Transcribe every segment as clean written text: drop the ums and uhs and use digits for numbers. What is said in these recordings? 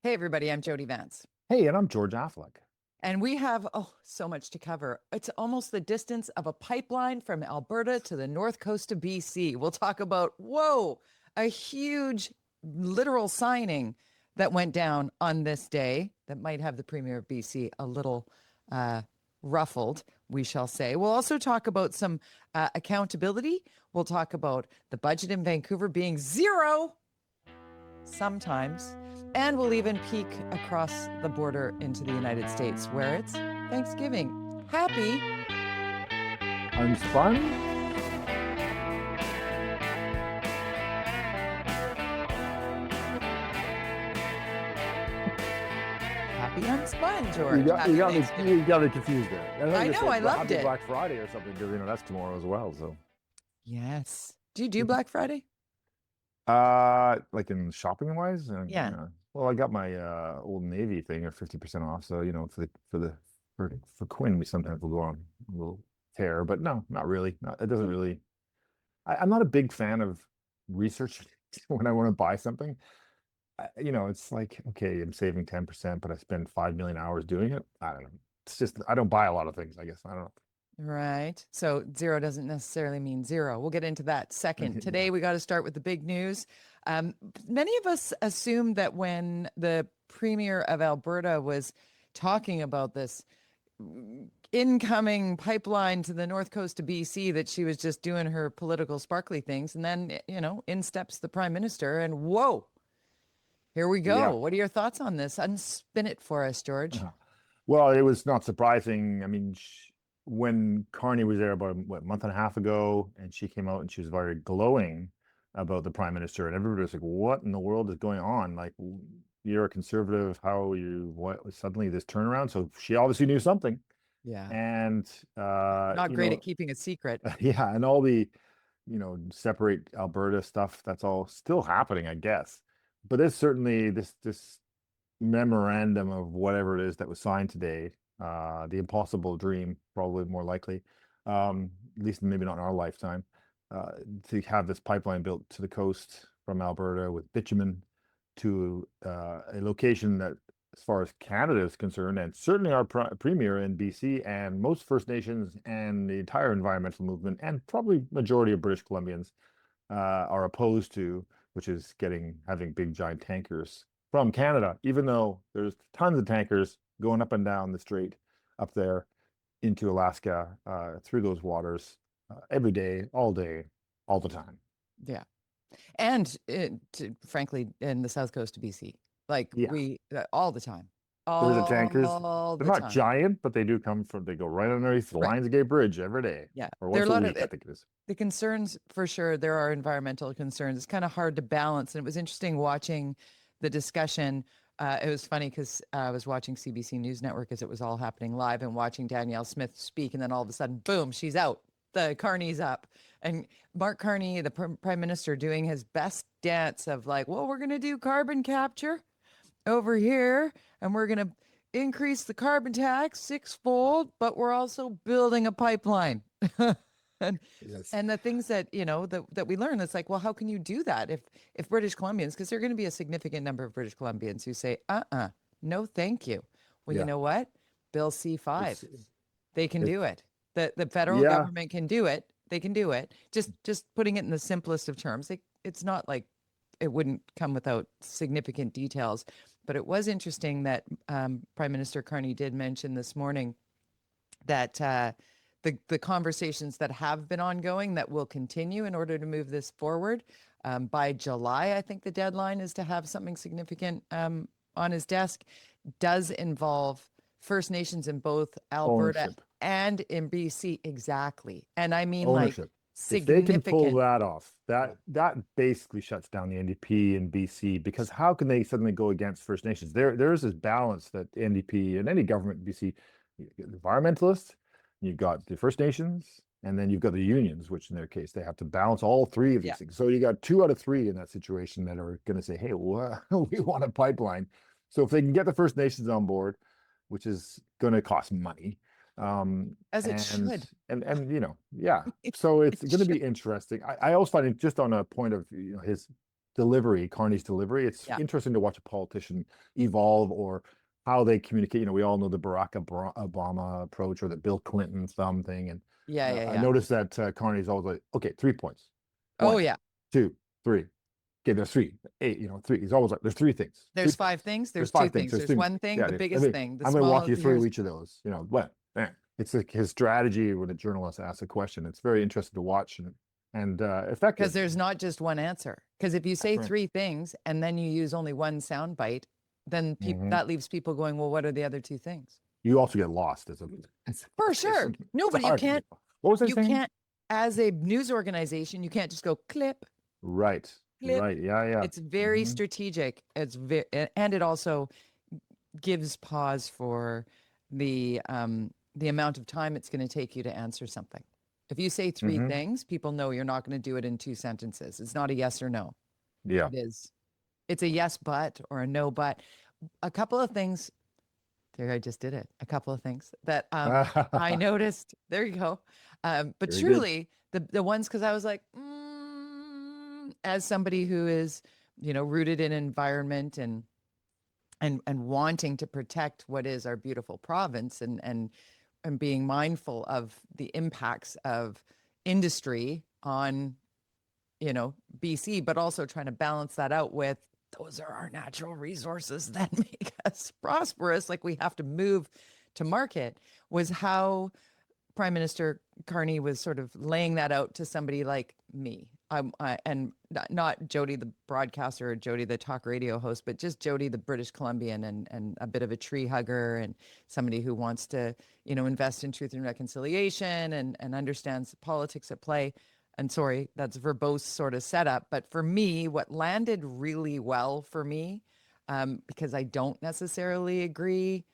Hey, everybody, I'm Jody-Vance. Hey, and I'm George-Affleck. And we have, so much to cover. It's almost the distance of a pipeline from Alberta to the north coast of BC. We'll talk about, a huge literal signing that went down on this day that might have the Premier of BC a little uh, ruffled, we shall say. We'll also talk about some accountability. We'll talk about the budget in Vancouver being zero sometimes. And we'll even peek across the border into the United States where it's Thanksgiving. UnSpun? Happy UnSpun, You George. got you Happy got Thanksgiving. me you got me confused there. And I I just know, I said loved happy it. Black Friday or something because that's tomorrow as well. So Yes. Do you do Black Friday? like in shopping wise, Yeah. well, I got my Old Navy thing at 50% off. So for Quinn, we sometimes will go on a little tear, but no, not really. It doesn't really. I'm not a big fan of research when I want to buy something. It's like, okay, I'm saving 10%, but I spend 5 million hours doing it. I don't know. It's just, I don't buy a lot of things, I guess. I don't Right. So zero doesn't necessarily mean zero. We'll get into that know. second. Yeah. Today, we got to start with the big news. Um, Many of us assumed that when the Premier of Alberta was talking about this incoming pipeline to the north coast of BC, that she was just doing her political sparkly things. And then, in steps the Prime Minister, and whoa, here we go. Yeah. What are your thoughts on this? Unspin it for us, George. Uh-huh. Well, it was not surprising. I mean, when Carney was there about what, a month and a half ago, and she came out and she was very glowing about the Prime Minister, and everybody was like, "What in the world is going on? Like, you're a conservative. How what suddenly this turnaround?" So she obviously knew something, Yeah. and Not great at keeping a secret. yeah, and all the separate Alberta stuff, that's all still happening, I guess. But there's certainly this memorandum of whatever it is that was signed today, the impossible dream, probably more likely, at least maybe not in our lifetime, to have this pipeline built to the coast from Alberta with bitumen to a location that, as far as Canada is concerned, and certainly our premier in BC and most First Nations and the entire environmental movement, and probably majority of British Columbians are opposed to, which is having big giant tankers from Canada, even though there's tons of tankers going up and down the strait up there into Alaska through those waters every day, all the time. Yeah. And frankly, in the south coast of BC, like Yeah. all the time, There's the tankers. all They're the not time. giant, but they go right underneath the Right. Lions Gate Bridge every day, Yeah. or There are a once a lot of week, I think it is. the concerns for sure. There are environmental concerns. It's kind of hard to balance. And it was interesting watching the discussion. It was funny because I was watching CBC News Network as it was all happening live and watching Danielle Smith speak. And then all of a sudden, boom, she's out. The Carney's up. And Mark Carney, the Prime Minister, doing his best dance of like, well, we're going to do carbon capture over here and we're going to increase the carbon tax sixfold, but we're also building a pipeline. and Yes. and the things that that we learn, it's like, well, how can you do that if British Columbians, because there are going to be a significant number of British Columbians who say, no, thank you. Well, you Yeah. know what? Bill It's C-5, they can it. do it. The federal Yeah. government can do it. They can do it. Just putting it in the simplest of terms. It's not like it wouldn't come without significant details. But it was interesting that Prime Minister Carney did mention this morning that the conversations that have been ongoing that will continue in order to move this forward. By July, I think the deadline is to have something significant on his desk. Does involve First Nations in both Alberta Ownership. and in BC. Exactly. And I mean like Ownership. If they can pull significant. that off, that basically shuts down the NDP in BC, because how can they suddenly go against First Nations? There's this balance that NDP and any government in BC, you get environmentalists, you've got the First Nations, and then you've got the unions, which in their case they have to balance all three of Yeah. these things. So you got two out of three in that situation that are going to say, "Hey, we want a pipeline." So if they can get the First Nations on board, which is going to cost money, As it and should. yeah, so it's It going to be should. interesting. I also find it, just on a point of his delivery, Carney's delivery. It's Yeah. interesting to watch a politician evolve or how they communicate. You know, we all know the Barack Obama approach or the Bill Clinton thumb thing. And Yeah. Yeah. I Yeah. noticed that Carney's always like, okay, 3 points. Oh, One, yeah. two, three. Okay, there's three. Eight, you know, three. He's always like, there's three things. There's 5 things. There's There's two five things. things. There's one thing, Yeah, the I biggest mean, thing, the I'm going to walk small. you through Here's each of those. You know, what? It's like his strategy when a journalist asks a question. It's very interesting to watch and effective. because there's not just one answer. Because if you say right. 3 things and then you use only one sound bite, then that leaves people going, well, what are the other 2 things? You also get lost as a For sure. No, but you can't. What was I You saying? can't, as a news organization, you can't just go clip. Right. Clip. Right. Yeah. It's very strategic. It's very, and it also gives pause for the amount of time it's going to take you to answer something. If you say 3 things, people know you're not going to do it in 2 sentences. It's not a yes or no. Yeah. It is. It's a yes, but, or a no, but. A couple of things. There, I just did it. A couple of things that I noticed. There you go. But Very truly, the ones, because I was like, as somebody who is, rooted in environment and wanting to protect what is our beautiful province and being mindful of the impacts of industry on, BC, but also trying to balance that out with those are our natural resources that make us prosperous. Like we have to move to market, was how Prime Minister Carney was sort of laying that out to somebody like me. And not Jody, the broadcaster, or Jody, the talk radio host, but just Jody, the British Columbian and a bit of a tree hugger and somebody who wants to, invest in truth and reconciliation and understands the politics at play. And sorry, that's verbose sort of setup. But for me, what landed really well for me, because I don't necessarily agree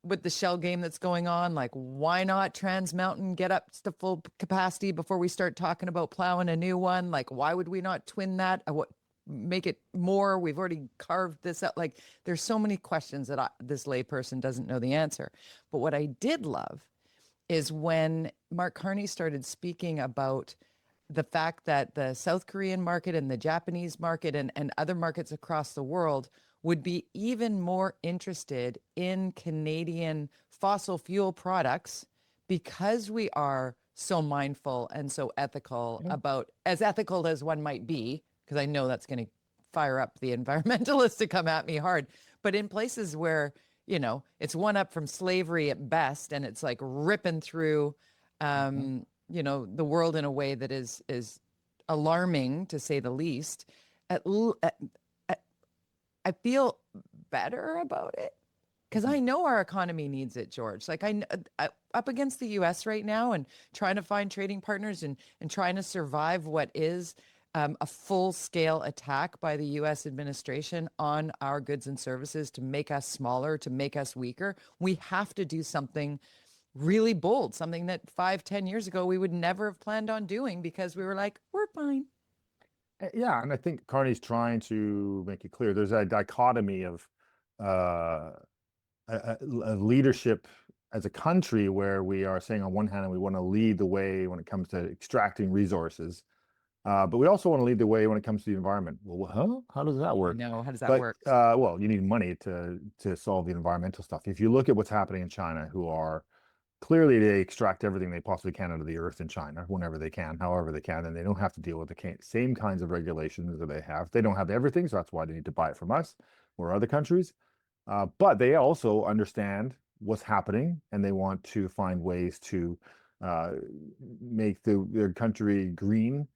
with the shell game that's going on, like why not Trans Mountain get up to full capacity before we start talking about plowing a new one? Like, why would we not twin that? What make it more? We've already carved this out. Like, there's so many questions that this layperson doesn't know the answer. But what I did love is when Mark Carney started speaking about the fact that the South Korean market and the Japanese market and other markets across the world would be even more interested in Canadian fossil fuel products because we are so mindful and so ethical about, as ethical as one might be, because I know that's going to fire up the environmentalists to come at me hard, but in places where it's one up from slavery at best, and it's like ripping through, the world in a way that is alarming, to say the least. I feel better about it because I know our economy needs it, George. Like I up against the U.S. right now and trying to find trading partners and trying to survive what is a full-scale attack by the U.S. administration on our goods and services to make us smaller, to make us weaker. We have to do something really bold, something that 5-10 years ago we would never have planned on doing because we were like, we're fine. Yeah, and I think Carney's trying to make it clear there's a dichotomy of a leadership as a country where we are saying on one hand we want to lead the way when it comes to extracting resources. But we also want to lead the way when it comes to the environment. Well, how does that work? No, how does that work? Well, you need money to solve the environmental stuff. If you look at what's happening in China, who are clearly they extract everything they possibly can out of the earth in China whenever they can, however they can, and they don't have to deal with the same kinds of regulations that they have. They don't have everything, so that's why they need to buy it from us or other countries. But they also understand what's happening, and they want to find ways to make their country green.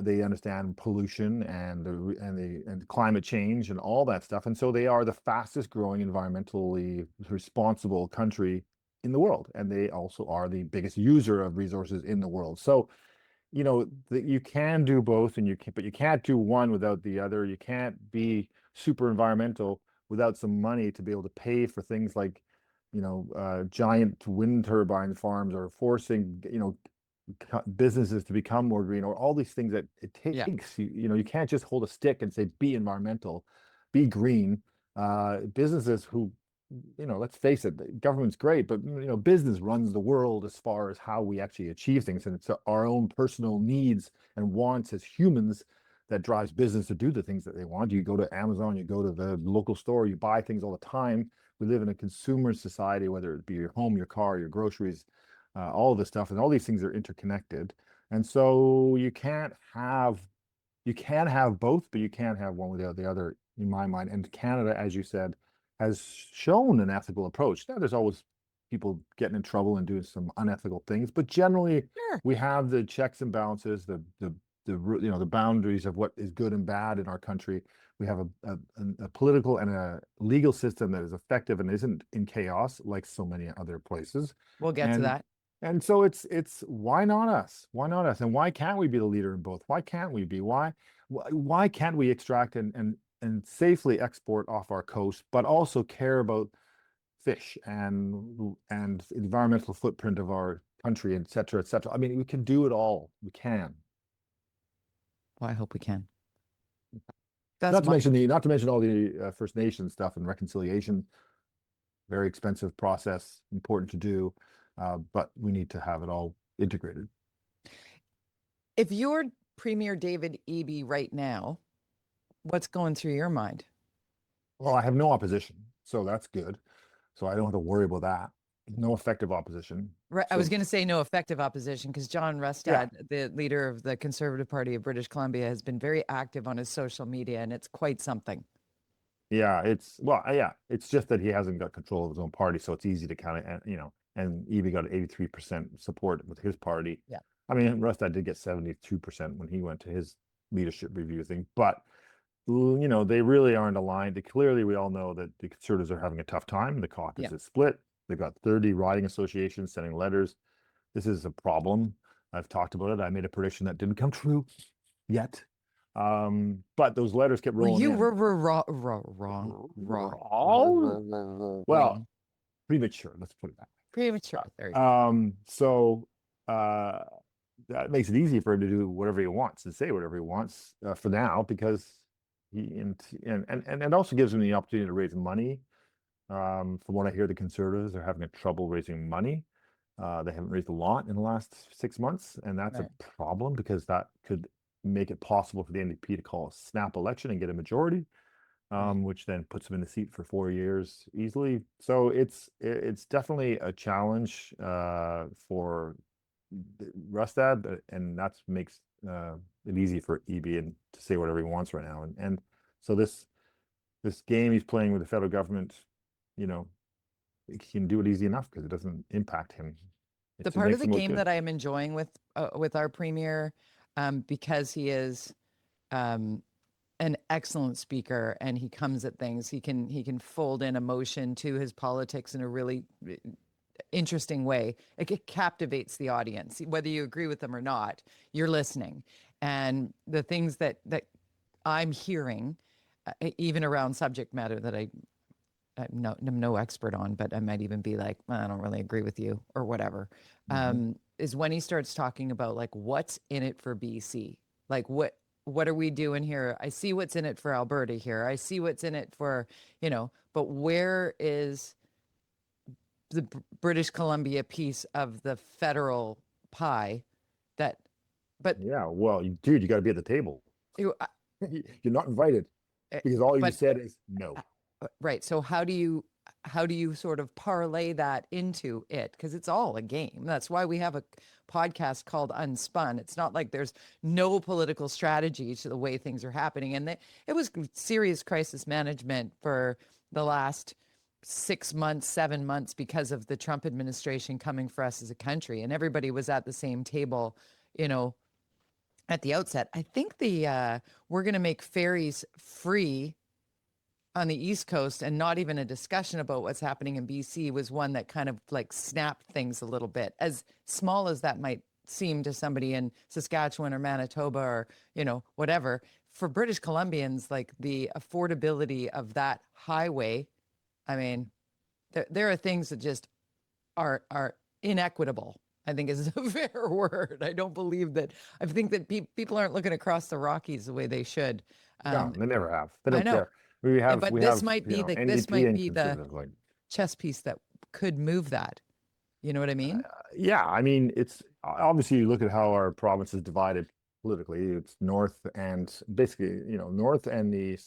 They understand pollution and climate change and all that stuff, and so they are the fastest growing environmentally responsible country in the world, and they also are the biggest user of resources in the world. So, you can do both, but you can't do one without the other. You can't be super environmental without some money to be able to pay for things like, giant wind turbine farms or forcing, businesses to become more green, or all these things that it takes. You can't just hold a stick and say be environmental, be green. Businesses who, let's face it, the government's great, but business runs the world as far as how we actually achieve things, and it's our own personal needs and wants as humans that drives business to do the things that they want. You go to Amazon, you go to the local store, you buy things all the time. We live in a consumer society, whether it be your home, your car, your groceries, all of this stuff, and all these things are interconnected. And so you can have both, but you can't have one without the other, in my mind. And Canada, as you said, has shown an ethical approach. Now, there's always people getting in trouble and doing some unethical things, but generally, Sure. we have the checks and balances, the the boundaries of what is good and bad in our country. We have a political and a legal system that is effective and isn't in chaos like so many other places. We'll get to And that. and so it's why not us? Why not us? And why can't we be the leader in both? Why can't we be? Why can't we extract and safely export off our coast, but also care about fish and environmental footprint of our country, et cetera, et cetera. I mean, we can do it all. We can. Well, I hope we can. Not to mention all the First Nations stuff and reconciliation. Very expensive process, important to do, but we need to have it all integrated. If you're Premier David-Eby right now, what's going through your mind? Well, I have no opposition, so that's good. So I don't have to worry about that. No effective opposition. Right. I was going to say no effective opposition because John Rustad, Yeah. the leader of the Conservative Party of British Columbia, has been very active on his social media, and it's quite something. Yeah, it's just that he hasn't got control of his own party, so it's easy to kind of, and Eby got 83% support with his party. Yeah. I mean, Rustad did get 72% when he went to his leadership review thing, but they really aren't aligned. Clearly, we all know that the Conservatives are having a tough time. The caucus is split. They've got 30 riding associations sending letters. This is a problem. I've talked about it. I made a prediction that didn't come true yet. But those letters kept rolling. You in. were wrong. Well, premature. Let's put it that way. Premature. There you go. So that makes it easy for him to do whatever he wants and say whatever he wants for now, because it also gives him the opportunity to raise money. From what I hear, the Conservatives are having trouble raising money. They haven't raised a lot in the last 6 months, and that's a problem because that could make it possible for the NDP to call a snap election and get a majority, which then puts them in the seat for 4 years easily. So it's definitely a challenge for Rustad, and that makes it easy for Eby and to say whatever he wants right now. And so this game he's playing with the federal government, he can do it easy enough because it doesn't impact him. The part of the game that I am enjoying with our premier, because he is an excellent speaker and he comes at things, he can fold in emotion to his politics in a really interesting way. It captivates the audience, whether you agree with them or not. You're listening, and the things that I'm hearing, even around subject matter that I'm no expert on, but I might even be like, I don't really agree with you or whatever, is when he starts talking about like, what's in it for BC? Like, what are we doing here? I see what's in it for Alberta here. I see what's in it for, but where is the British Columbia piece of the federal pie yeah, well, dude, you got to be at the table. You're not invited because all you said is no. Right. So how do you sort of parlay that into it? Because it's all a game. That's why we have a podcast called UnSpun. It's not like there's no political strategy to the way things are happening. And it was serious crisis management for the last 6 months, 7 months because of the Trump administration coming for us as a country. And everybody was at the same table, at the outset. I think we're going to make ferries free on the East Coast, and not even a discussion about what's happening in BC was one that kind of like snapped things a little bit, as small as that might seem to somebody in Saskatchewan or Manitoba or, whatever. For British Columbians, like the affordability of that highway, I mean, there are things that just are inequitable, I think is a fair word. I think that people aren't looking across the Rockies the way they should. No, they never have. They don't care. This might be the chess piece that could move that. You know what I mean? Yeah, I mean, it's obviously you look at how our province is divided. politically. It's north and basically, north and the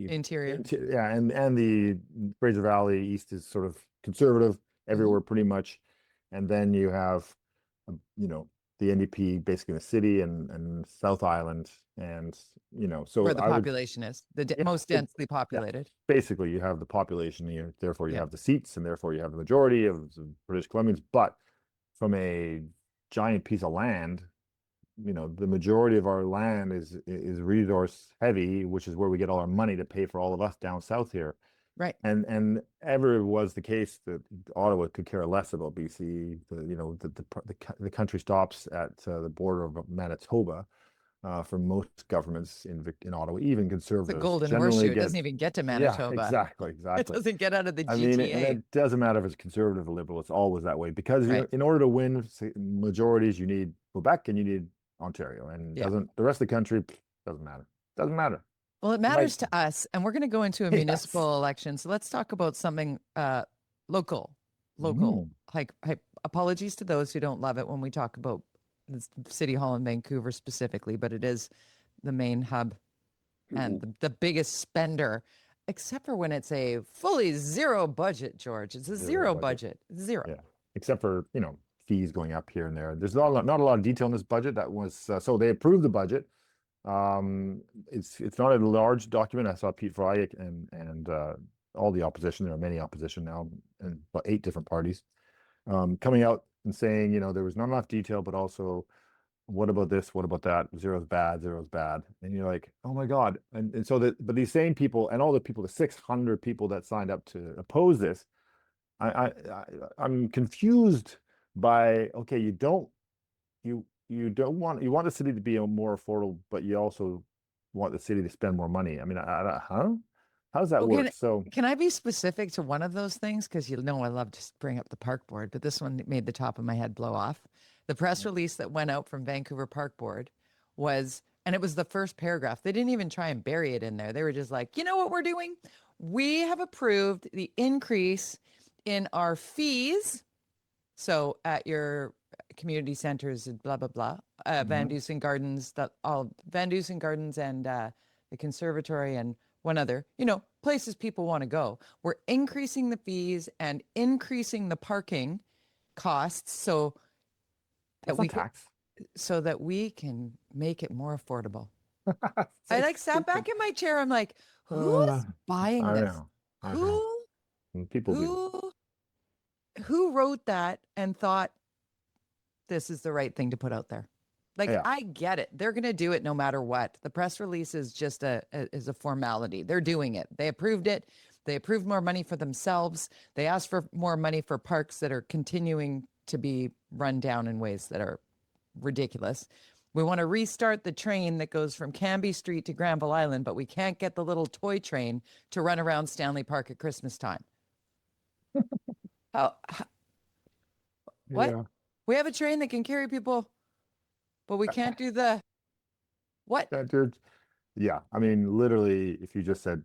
Interior. yeah, and the Fraser Valley east is sort of conservative everywhere pretty much, and then you have, the NDP basically in the city and South Island, and so Where the I would, population is, yeah, most densely yeah, populated. basically you have the population here, therefore you Yeah. have the seats, and therefore you have the majority of the British Columbians, but from a giant piece of land, the majority of our land is resource heavy, which is where we get all our money to pay for all of us down south here. Right. And ever was the case that Ottawa could care less about BC. The country stops at the border of Manitoba. For most governments in Ottawa, even The conservatives, Golden generally Horseshoe. It get, doesn't even get to yeah, Manitoba. exactly, It exactly. doesn't get out of the I mean, and GTA. it doesn't matter if it's conservative or liberal, it's always that way, because Right. in order to win majorities, you need Quebec and you need Ontario, and Yeah. the rest of the country doesn't matter. Doesn't matter. Well, it matters to us, and we're going to go into a Yes. municipal election. So let's talk about something local. Mm. Like, apologies to those who don't love it when we talk about the City Hall in Vancouver specifically, but it is the main hub and the biggest spender, except for when it's a fully zero budget, George. It's a zero budget. Zero. Yeah, except for, fees going up here and there. There's not a lot of detail in this budget. That was so they approved the budget. It's not a large document. I saw Pete Fry and all the opposition. There are many opposition now, and about 8 different parties coming out and saying, there was not enough detail, but also, what about this? What about that? Zero's bad. Zero's bad. And you're like, oh my God. And so but these same people and all the people, the 600 people that signed up to oppose this, I'm confused by, okay, you want the city to be more affordable, but you also want the city to spend more money. I mean, how does that work? Can I be specific to one of those things? Because I love to bring up the park board, but this one made the top of my head blow off. The press release that went out from Vancouver Park Board and it was the first paragraph. They didn't even try and bury it in there. They were just like, you know what we're doing? We have approved the increase in our fees. So at your community centers, blah, blah, blah, Van Dusen Gardens, Van Dusen Gardens and the conservatory and one other, places people want to go. We're increasing the fees and increasing the parking costs so that we can make it more affordable. I sat back in my chair. I'm like, who's buying this? Who wrote that and thought this is the right thing to put out there? I get it. They're going to do it no matter what. The press release is just a formality. They're doing it. They approved it. They approved more money for themselves. They asked for more money for parks that are continuing to be run down in ways that are ridiculous. We want to restart the train that goes from Cambie Street to Granville Island, but we can't get the little toy train to run around Stanley Park at Christmas time. What? Yeah. We have a train that can carry people, but we can't do the what? Yeah, I mean, literally, if you just said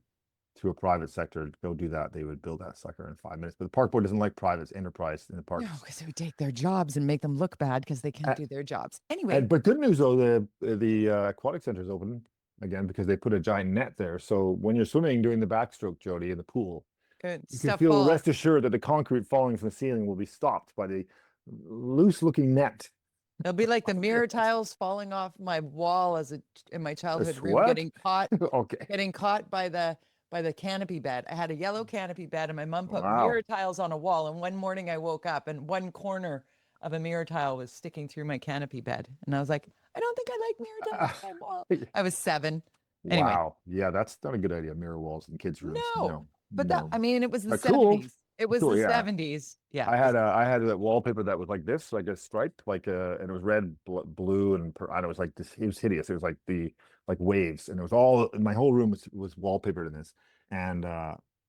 to a private sector, go do that, they would build that sucker in 5 minutes. But the park board doesn't like privates, enterprise in the park. No, because it would take their jobs and make them look bad because they can't do their jobs. Anyway. But good news, though, the aquatic center is open again because they put a giant net there. So when you're swimming, doing the backstroke, Jody, in the pool, you can feel rest assured that the concrete falling from the ceiling will be stopped by the loose-looking net. It'll be like the mirror tiles falling off my wall in my childhood room, getting caught by the canopy bed. I had a yellow canopy bed and my mom put mirror tiles on a wall. And one morning I woke up and one corner of a mirror tile was sticking through my canopy bed. And I was like, I don't think I like mirror tiles on my wall. I was 7. Anyway. Wow. Yeah, that's not a good idea. Mirror walls in kids' rooms. No. But it was the 70s. It was the 70s. Yeah. I had that wallpaper that was like this, like a stripe, and it was red, blue, and it was like this. It was hideous. It was like waves, and it was my whole room was wallpapered in this. And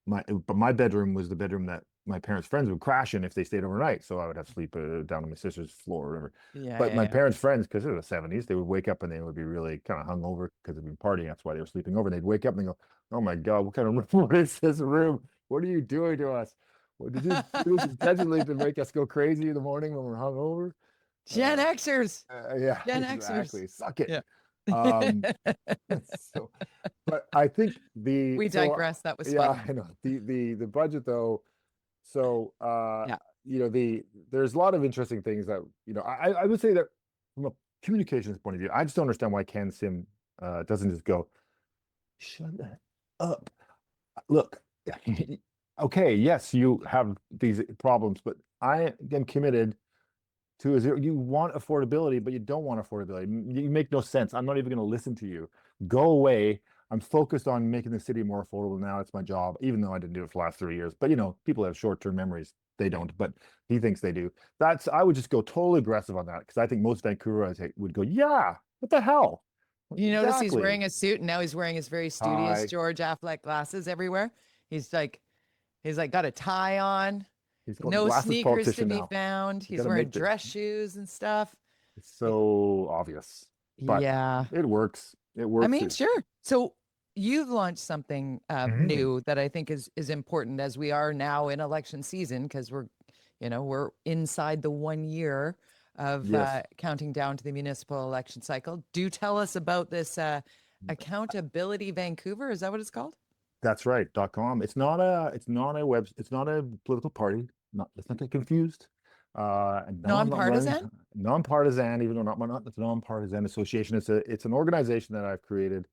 my bedroom was the bedroom that my parents' friends would crash in if they stayed overnight. So I would have to sleep down on my sister's floor or whatever. Yeah. But my parents' friends, because it was the 70s, they would wake up and they would be really kind of hungover because they'd been partying. That's why they were sleeping over. And they'd wake up and they go, "Oh my God, what kind of room? What is this room? What are you doing to us? Did you do this intentionally to make us go crazy in the morning when we're hungover?" Gen Xers. Yeah, Gen exactly. Xers. Suck it. Yeah. Um, so, but I think We digress. That was yeah, funny. I know the budget though. So, Yeah. there's a lot of interesting things that, I would say that from a communications point of view, I just don't understand why Ken Sim doesn't just go, shut that up. Look, okay, yes, you have these problems, but I am committed to is you want affordability, but you don't want affordability. You make no sense. I'm not even going to listen to you. Go away. I'm focused on making the city more affordable now. It's my job, even though I didn't do it for the last 3 years. But people have short-term memories. They don't, but he thinks they do. I would just go totally aggressive on that because I think most Vancouverites would go, yeah, what the hell? You notice he's Exactly. wearing a suit and now he's wearing his very studious Tie. George-Affleck glasses everywhere. He's like got a tie on, He's got no glasses sneakers to politician be now. found. You He's got to wearing make dress shoes and stuff. it's so obvious, but Yeah. it works. It I works. mean, sure. So you've launched something Mhm. new that I think is important as we are now in election season because we're inside the 1 year of Yes, counting down to the municipal election cycle. Do tell us about this Accountability Vancouver. Is that what it's called? that's right. .com. It's not a political party. Let's not get confused. And no, I'm not running Nonpartisan? nonpartisan, even though it's a nonpartisan association. It's an organization that I've created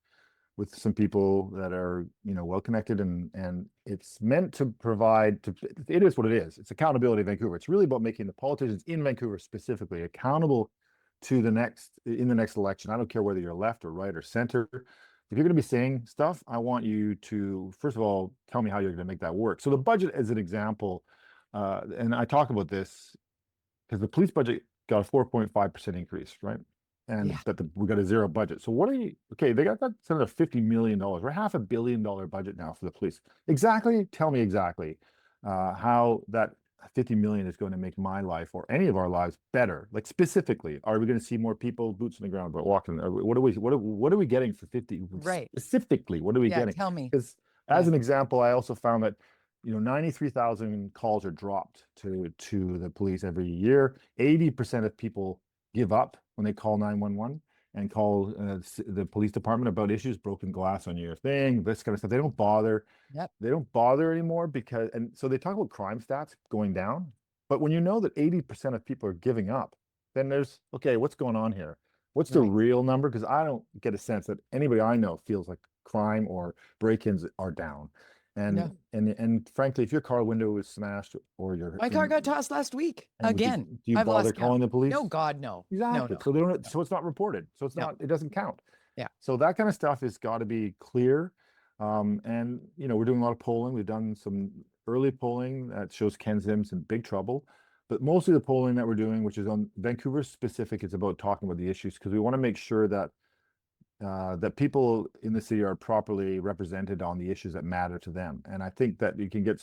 with some people that are well connected, and it's meant to provide to it is what it is. It's accountability Vancouver. It's really about making the politicians in Vancouver specifically accountable to the next election. I don't care whether you're left or right or center. If you're going to be saying stuff, I want you to first of all tell me how you're going to make that work. So the budget as an example, and I talk about this because the police budget got a 4.5% increase, right? And Yeah. we got a zero budget. So okay, they got that's another $50 million. We're $500 million budget now for the police. Exactly. Tell me exactly how that 50 million is going to make my life or any of our lives better. Like specifically, are we going to see more people, boots on the ground, but walking? What are we getting for 50? Right. Specifically, what are we Yeah. getting? Tell me. Because Yeah. as an example, I also found that 93,000 calls are dropped to the police every year. 80% of people give up when they call 911 and call the police department about issues, broken glass on your thing, this kind of stuff. They don't bother. Yep. They don't bother anymore and so they talk about crime stats going down. But when you know that 80% of people are giving up, then there's, okay, what's going on here? What's the Right. real number? Because I don't get a sense that anybody I know feels like crime or break-ins are down. No. And frankly, if your car window is smashed or My car got tossed last week again. do you I've bother lost count. calling the police? No, God, no. No, Exactly. no, So they don't. no, So it's not reported. So no. it doesn't count. Yeah. So that kind of stuff has got to be clear. And we're doing a lot of polling. We've done some early polling that shows Ken Sim's in big trouble. But mostly the polling that we're doing, which is on Vancouver specific, it's about talking about the issues because we want to make sure that that people in the city are properly represented on the issues that matter to them. And I think that you can get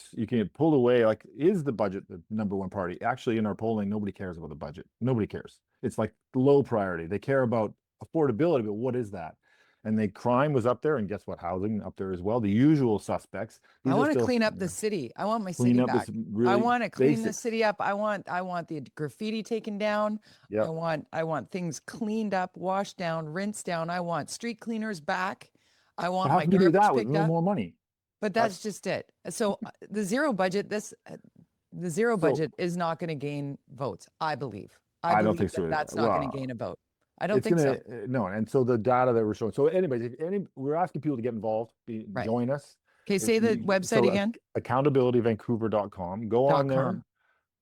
pulled away. Like, is the budget the number one priority? Actually, in our polling, nobody cares about the budget. Nobody cares. It's like low priority. They care about affordability, but what is that? And the crime was up there, and guess what? Housing up there as well. The usual suspects. I These are want to still clean up the city. I want my clean city up back. this I really want to clean the basic. city up. I want the graffiti taken down. Yeah. I want things cleaned up, washed down, rinsed down. I want street cleaners back. I want How my can you do garbage that with picked no up. more money? But that's just it. So the zero budget, the zero budget is not going to gain votes, I believe. I don't believe think so. that's not going to gain a vote. I don't It's think gonna so. no, and so the data that we're showing. So, anyways, we're asking people to get involved, Right. join us. Okay, say the website So again. accountabilityvancouver.com. Go on there, .com.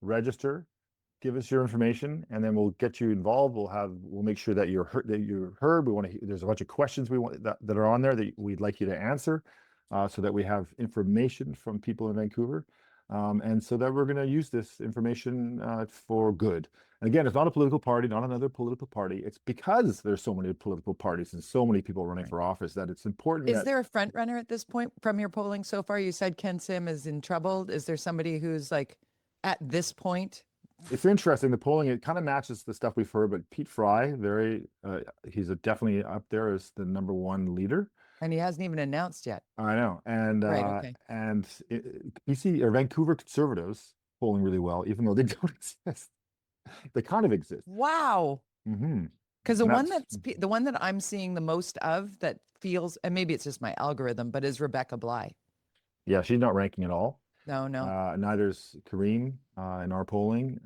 register, give us your information, and then we'll get you involved. We'll make sure that you're heard. We want to. There's a bunch of questions we want that are on there that we'd like you to answer, so that we have information from people in Vancouver, and so that we're going to use this information for good. And again, it's not a political party, not another political party. It's because there's so many political parties and so many people running for office that it's important. Is there a front runner at this point from your polling so far? You said Ken Sim is in trouble. Is there somebody who's like at this point? It's interesting. The polling, it kind of matches the stuff we've heard, but Pete Fry, he's definitely up there as the number one leader. And he hasn't even announced yet. I know. And Right, okay. BC or Vancouver Conservatives polling really well, even though they don't exist. They kind of exist. Wow. Mm-hmm. Because And the one that I'm seeing the most of that feels, and maybe it's just my algorithm, but is Rebecca Bly. yeah, she's not ranking at all. No, no. Neither's Kareem in our polling.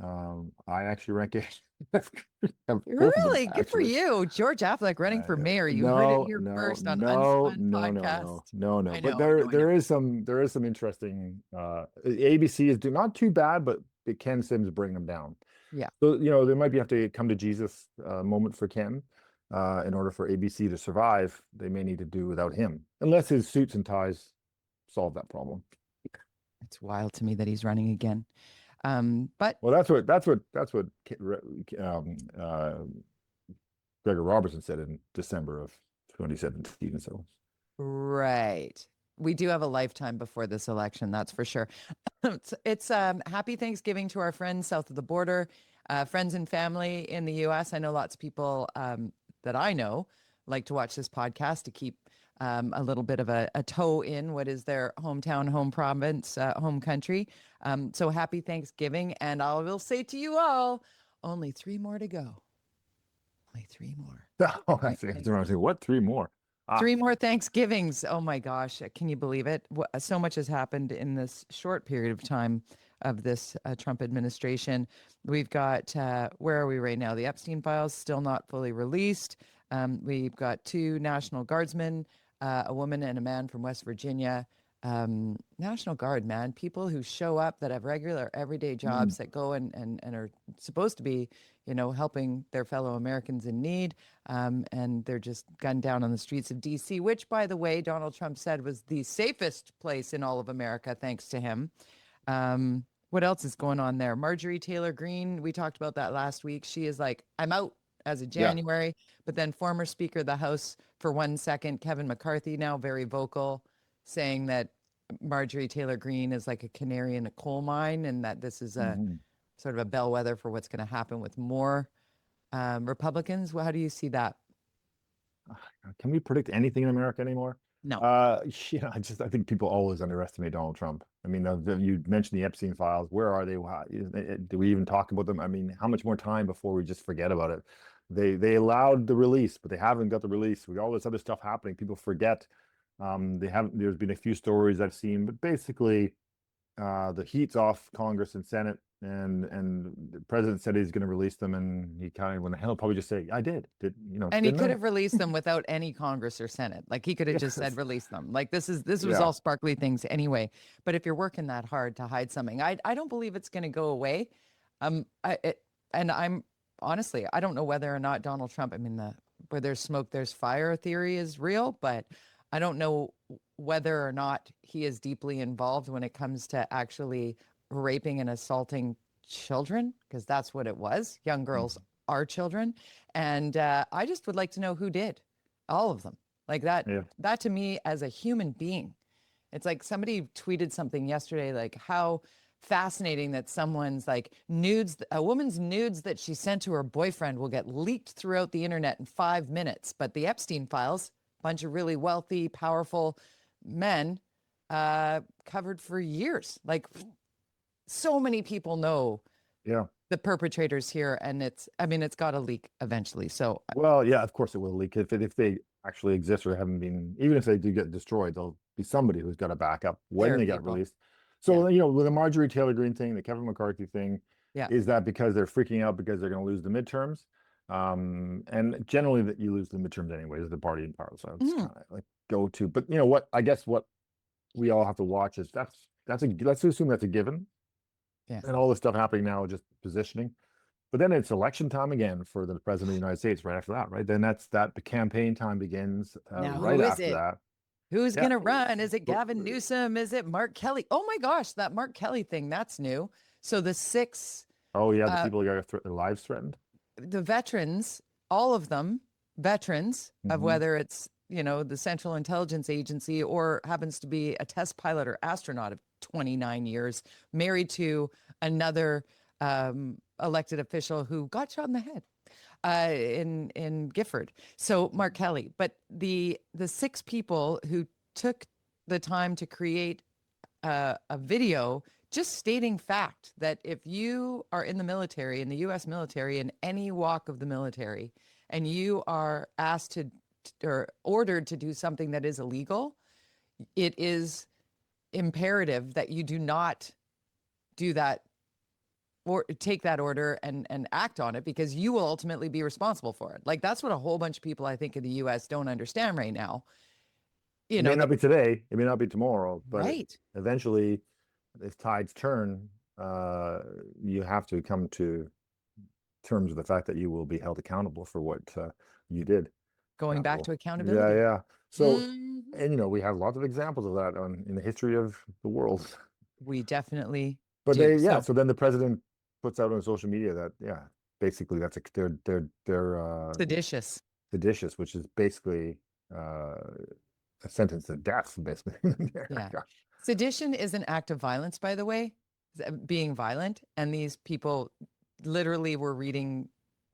I actually rank it. Both of them Really? Good for actually. you. George-Affleck running for mayor. You heard it No, here no, first on no, UnSpun no, no, podcast. no, no, no. I But know, I know, I know. there is some interesting. ABC is not too bad, but Ken Sims bring them down. Yeah. So there might be have to come to Jesus moment for Ken. In order for ABC to survive, they may need to do without him, unless his suits and ties solve that problem. It's wild to me that he's running again. But Well, that's what um, uh, Gregor Robertson said in December of 2017. So right. We do have a lifetime before this election, that's for sure. It's happy Thanksgiving to our friends south of the border, friends and family in the US. I know lots of people that I know like to watch this podcast to keep a little bit of a toe in what is their hometown, home province, home country. So happy Thanksgiving. And I will say to you all, only 3 more to go. Only 3 more. oh, that's what I'm saying. What 3 more? 3 more Thanksgivings. Oh my gosh. Can you believe it? So much has happened in this short period of time of this Trump administration. We've got, where are we right now? The Epstein files still not fully released. We've got 2 National Guardsmen, a woman and a man from West Virginia. National Guard, man, people who show up that have regular everyday jobs that go and are supposed to be, helping their fellow Americans in need. And they're just gunned down on the streets of DC, which, by the way, Donald Trump said was the safest place in all of America, thanks to him. What else is going on there? Marjorie Taylor Greene, we talked about that last week. She is like, I'm out as of January. But then former Speaker of the House for 1 second, Kevin McCarthy, now very vocal, saying that Marjorie Taylor Greene is like a canary in a coal mine and that this is a sort of a bellwether for what's going to happen with more Republicans. Well, how do you see that? Can we predict anything in America anymore? No. I think people always underestimate Donald Trump. I mean, you mentioned the Epstein files. Where are they? Do we even talk about them? I mean, how much more time before we just forget about it? They allowed the release, but they haven't got the release. We got all this other stuff happening. People forget. They haven't. There's been a few stories I've seen, but basically, the heat's off Congress and Senate, and the president said he's going to release them, and he kind of went, he'll probably just say, "I did." And he could have released them without any Congress or Senate. Like he could have just said, "Release them." Like this was all sparkly things anyway. But if you're working that hard to hide something, I don't believe it's going to go away. And I'm honestly, I don't know whether or not Donald Trump. I mean, where there's smoke, there's fire theory is real, but I don't know whether or not he is deeply involved when it comes to actually raping and assaulting children, because that's what it was. Young girls are children. And I just would like to know who did. All of them. Like that, that to me as a human being, it's like somebody tweeted something yesterday, like how fascinating that someone's like a woman's nudes that she sent to her boyfriend will get leaked throughout the internet in 5 minutes. But the Epstein files, bunch of really wealthy, powerful men covered for years. Like so many people know the perpetrators here, and it's got to leak eventually. So well, yeah, of course it will leak if they actually exist or haven't been. Even if they do get destroyed, there'll be somebody who's got a backup when they get released. So with the Marjorie Taylor Greene thing, the Kevin McCarthy thing, is that because they're freaking out because they're going to lose the midterms? And generally that you lose the midterms anyways, the party in power. So it's kind of like go to. But I guess what we all have to watch is let's assume that's a given. Yeah. And all this stuff happening now is just positioning. But then it's election time again for the president of the United States right after that, right? Then the campaign time begins right after that. Who's going to run? Is it Gavin Newsom? Is it Mark Kelly? Oh my gosh, that Mark Kelly thing, that's new. So the 6... Oh yeah, the people who got their lives threatened. The veterans, all of them, veterans of whether it's, the Central Intelligence Agency or happens to be a test pilot or astronaut of 29 years, married to another elected official who got shot in the head in Gifford. So Mark Kelly, but the 6 people who took the time to create a video just stating fact that if you are in the military, in the US military, in any walk of the military, and you are asked to or ordered to do something that is illegal, it is imperative that you do not do that or take that order and act on it, because you will ultimately be responsible for it. Like, that's what a whole bunch of people, I think, in the US don't understand right now. It may not be today, it may not be tomorrow, but right. eventually, if tides turn, you have to come to terms with the fact that you will be held accountable for what you did. Going back will- to accountability. Yeah. So, Mhm. and we have lots of examples of that in the history of the world. We definitely But do. so then the president puts out on social media that, basically they're Seditious. seditious, which is basically a sentence of death, basically. Yeah. Sedition is an act of violence, by the way, being violent. And these people literally were reading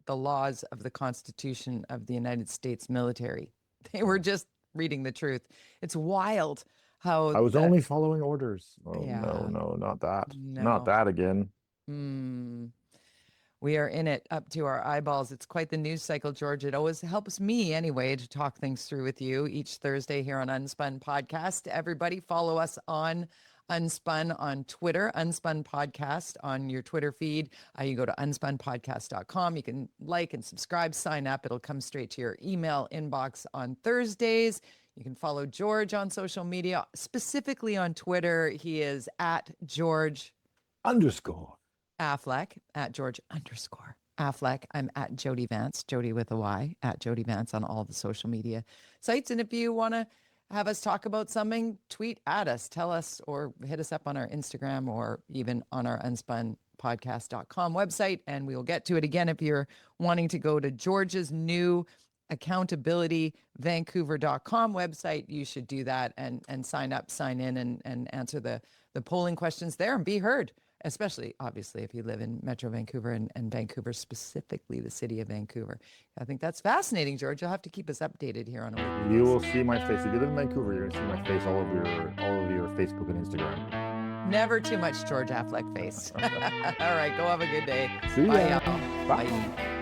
the laws of the Constitution of the United States military. They were just reading the truth. It's wild how I was only following orders. Oh, yeah. no, not that. No. Not that again. We are in it up to our eyeballs. It's quite the news cycle, George. It always helps me anyway to talk things through with you each Thursday here on UnSpun Podcast. Everybody follow us on UnSpun on Twitter, UnSpun Podcast on your Twitter feed. You go to unspunpodcast.com. You can like and subscribe, sign up. It'll come straight to your email inbox on Thursdays. You can follow George on social media, specifically on Twitter. He is at George_Affleck, at George_Affleck. I'm at jody-vance, Jody with a Y, at jody-vance on all the social media sites. And if you want to have us talk about something, tweet at us, tell us, or hit us up on our Instagram or even on our unspunpodcast.com website. And we will get to it again. If you're wanting to go to George's new accountability-vancouver.com website, you should do that and sign up, sign in, and answer the polling questions there and be heard, especially obviously if you live in Metro Vancouver and Vancouver, specifically the city of Vancouver. I think that's fascinating, George. You'll have to keep us updated here on a weekly basis. You will see my face. If you live in Vancouver, you're gonna see my face all over your Facebook and Instagram. Never too much George Affleck face. All right, go have a good day. See ya. Bye, y'all. Bye. Bye.